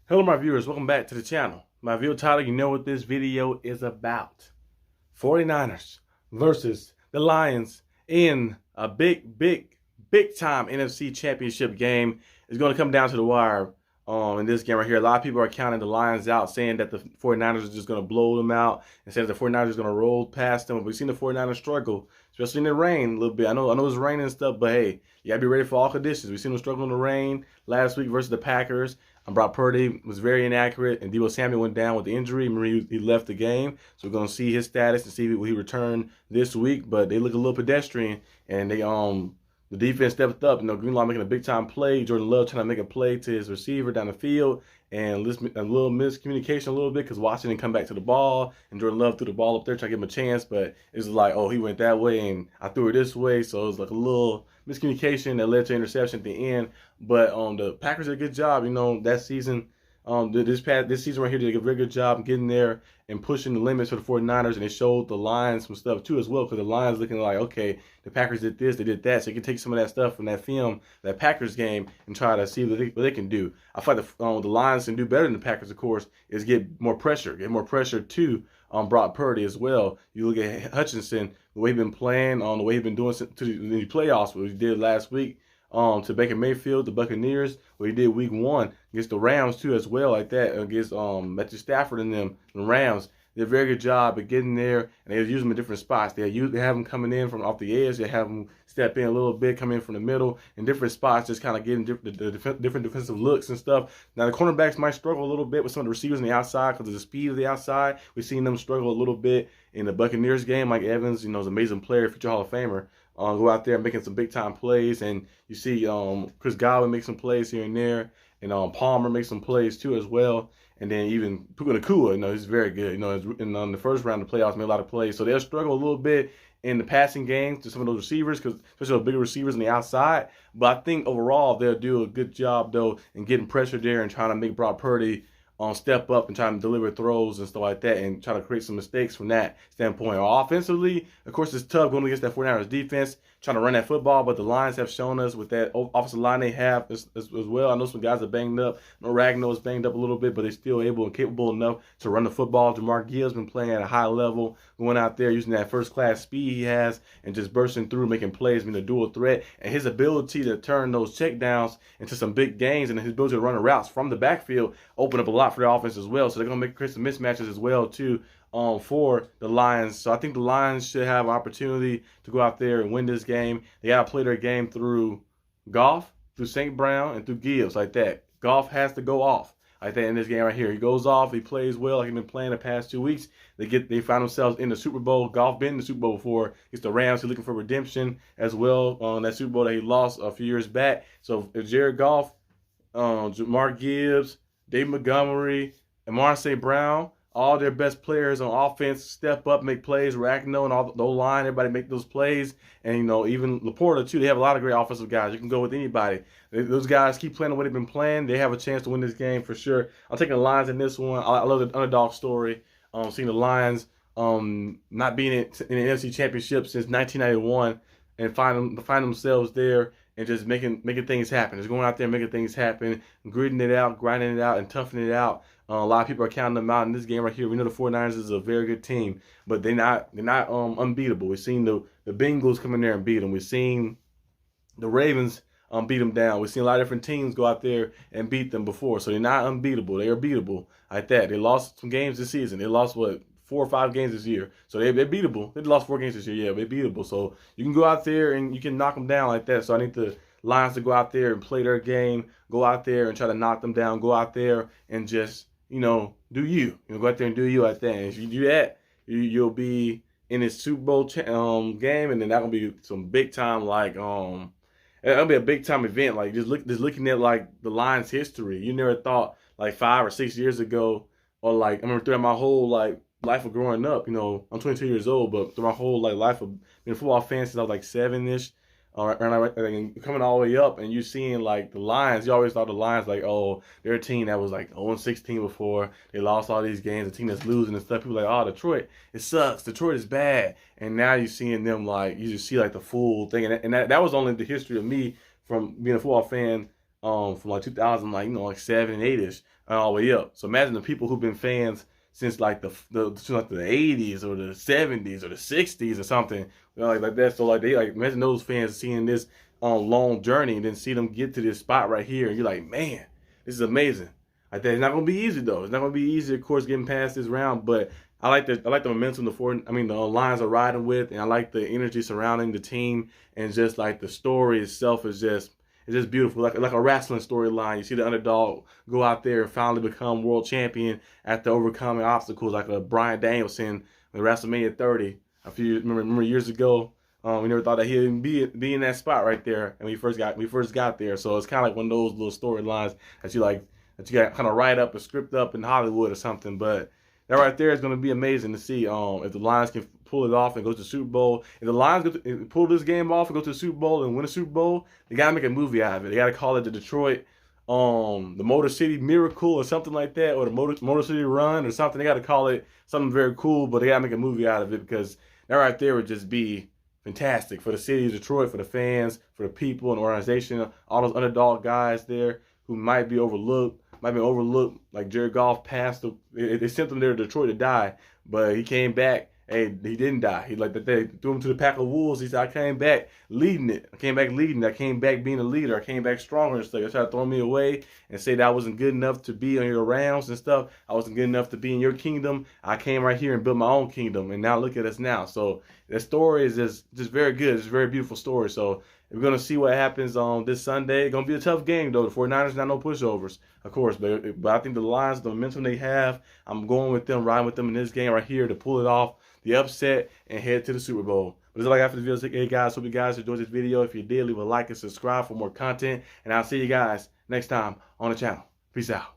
Hello my viewers, welcome back to the channel. My video title, you know what this video is about. 49ers versus the Lions in a big time NFC championship game. It's going to come down to the wire in this game right here. A lot of people are counting the Lions out, saying that the 49ers are just going to blow them out and saying that the 49ers are going to roll past them. But we've seen the 49ers struggle, especially in the rain a little bit. I know it's raining and stuff, but hey, you got to be ready for all conditions. We've seen them struggle in the rain last week versus the Packers. Brock Purdy was very inaccurate, and Deebo Samuel went down with the injury. Remember, he left the game, so we're going to see his status and see will he return this week. But they look a little pedestrian, and the defense stepped up. Greenlaw making a big-time play. Jordan Love trying to make a play to his receiver down the field, and a little miscommunication a little bit because Washington come back to the ball, and Jordan Love threw the ball up there trying to give him a chance, but it was like, oh, he went that way, and I threw it this way, so it was like a little miscommunication that led to interception at the end. But the Packers did a good job, that season. This season right here did a very good job getting there and pushing the limits for the 49ers, and it showed the Lions some stuff too as well, because the Lions looking like, okay, the Packers did this, they did that, so you can take some of that stuff from that film, that Packers game, and try to see what they can do. I feel like the Lions can do better than the Packers, of course, is get more pressure to Brock Purdy as well. You look at Hutchinson, the way he's been playing, the way he's been doing to the playoffs, what he did last week. To Baker Mayfield, the Buccaneers, what he did week 1 against the Rams too as well, like that against Matthew Stafford and them, the Rams. Did a very good job at getting there, and they use them in different spots. They have them coming in from off the edge. They have them step in a little bit, come in from the middle, in different spots, just kind of getting different defensive looks and stuff. Now, the cornerbacks might struggle a little bit with some of the receivers on the outside because of the speed of the outside. We've seen them struggle a little bit in the Buccaneers game. Mike Evans, is an amazing player, future Hall of Famer. Go out there making some big-time plays, and you see Chris Godwin make some plays here and there, and Palmer make some plays too as well. And then even Puka Nacua, he's very good. In the first round of the playoffs, made a lot of plays. So they'll struggle a little bit in the passing game to some of those receivers, because especially the bigger receivers on the outside. But I think overall they'll do a good job, though, in getting pressure there and trying to make Brock Purdy step up and trying to deliver throws and stuff like that, and try to create some mistakes from that standpoint. Offensively, of course, it's tough going against that 49ers defense, trying to run that football, but the Lions have shown us with that offensive line they have as well. I know some guys are banged up. Ragnow is banged up a little bit, but they're still able and capable enough to run the football. Jamar Gibbs been playing at a high level, going out there using that first-class speed he has and just bursting through, making plays, being a dual threat. And his ability to turn those checkdowns into some big gains, and his ability to run the routes from the backfield open up a lot for their offense as well. So they're going to create some mismatches as well, too, for the Lions. So I think the Lions should have an opportunity to go out there and win this game. They got to play their game through Goff, through St. Brown, and through Gibbs, like that. Goff has to go off like that in this game right here. He goes off, he plays well like he's been playing the past 2 weeks. They find themselves in the Super Bowl. Goff been in the Super Bowl before. It's the Rams. He's looking for redemption as well on that Super Bowl that he lost a few years back. So if Jared Goff, Jamar Gibbs, Dave Montgomery, and St. Brown, all their best players on offense step up, make plays. Ragnow and all the line, everybody make those plays. And, even Laporta, too. They have a lot of great offensive guys. You can go with anybody. Those guys keep playing the way they've been playing. They have a chance to win this game for sure. I'm taking the Lions in this one. I love the underdog story. Seeing the Lions not being in the NFC championship since 1991 and find themselves there and just making things happen. Just going out there and making things happen, gritting it out, grinding it out, and toughing it out. A lot of people are counting them out in this game right here. We know the 49ers is a very good team, but they're not unbeatable. We've seen the Bengals come in there and beat them. We've seen the Ravens beat them down. We've seen a lot of different teams go out there and beat them before, so they're not unbeatable. They are beatable like that. They lost some games this season. They lost, 4 or 5 games this year. So they're beatable. They lost 4 games this year. Yeah, they're beatable. So you can go out there and you can knock them down like that. So I need the Lions to go out there and play their game, go out there and try to knock them down, go out there and just, do you. Go out there and do you like that. And if you do that, you'll be in this Super Bowl game, and then that'll be some big time, that'll be a big time event. Like just looking at like the Lions' history. You never thought 5 or 6 years ago, or I remember throughout my whole life of growing up. I'm 22 years old, but through my whole life of being a football fan since I was 7-ish. And coming all the way up, and you seeing the Lions, you always thought the Lions they're a team that was 0-16 before they lost all these games, a team that's losing and stuff. People Detroit, it sucks. Detroit is bad. And now you're seeing them you just see the full thing, and that was only the history of me from being a football fan from like 2000, like, you know, like 7 and 8ish, and all the way up. So imagine the people who've been fans since like the 80s or the 70s or the 60s or something, you know, like that. So like they like imagine those fans seeing this long journey and then see them get to this spot right here, and you're like, man, this is amazing. Like that, it's not gonna be easy though. It's not gonna be easy, of course, getting past this round. But I like the momentum the Lions are riding with, and I like the energy surrounding the team, and just like the story itself is just. It's just beautiful, like a wrestling storyline. You see the underdog go out there and finally become world champion after overcoming obstacles, like a Bryan Danielson in WrestleMania 30. Remember years ago, we never thought that he'd be in that spot right there, and we first got there. So it's kind of like one of those little storylines that you got kind of write up and script up in Hollywood or something. But that right there is going to be amazing to see if the Lions can pull it off and go to the Super Bowl. If the Lions pull this game off and go to the Super Bowl and win the Super Bowl, they got to make a movie out of it. They got to call it the Detroit, the Motor City Miracle or something like that, or the Motor City Run or something. They got to call it something very cool, but they got to make a movie out of it, because that right there would just be fantastic for the city of Detroit, for the fans, for the people and the organization, all those underdog guys there who might be overlooked. Like Jared Goff passed. They sent him there to Detroit to die, but he came back. Hey, he didn't die. They threw him to the pack of wolves. He said, I came back leading it. I came back being a leader. I came back stronger and stuff. They tried to throw me away and say that I wasn't good enough to be on your rounds and stuff. I wasn't good enough to be in your kingdom. I came right here and built my own kingdom, and now look at us now. So that story is just very good. It's a very beautiful story. So we're going to see what happens on this Sunday. It's going to be a tough game, though. The 49ers, not no pushovers, of course. But I think the Lions, the momentum they have, I'm going with them, riding with them in this game right here to pull it off, the upset, and head to the Super Bowl. But that's all I got for the video. Hey, guys, hope you guys enjoyed this video. If you did, leave a like and subscribe for more content. And I'll see you guys next time on the channel. Peace out.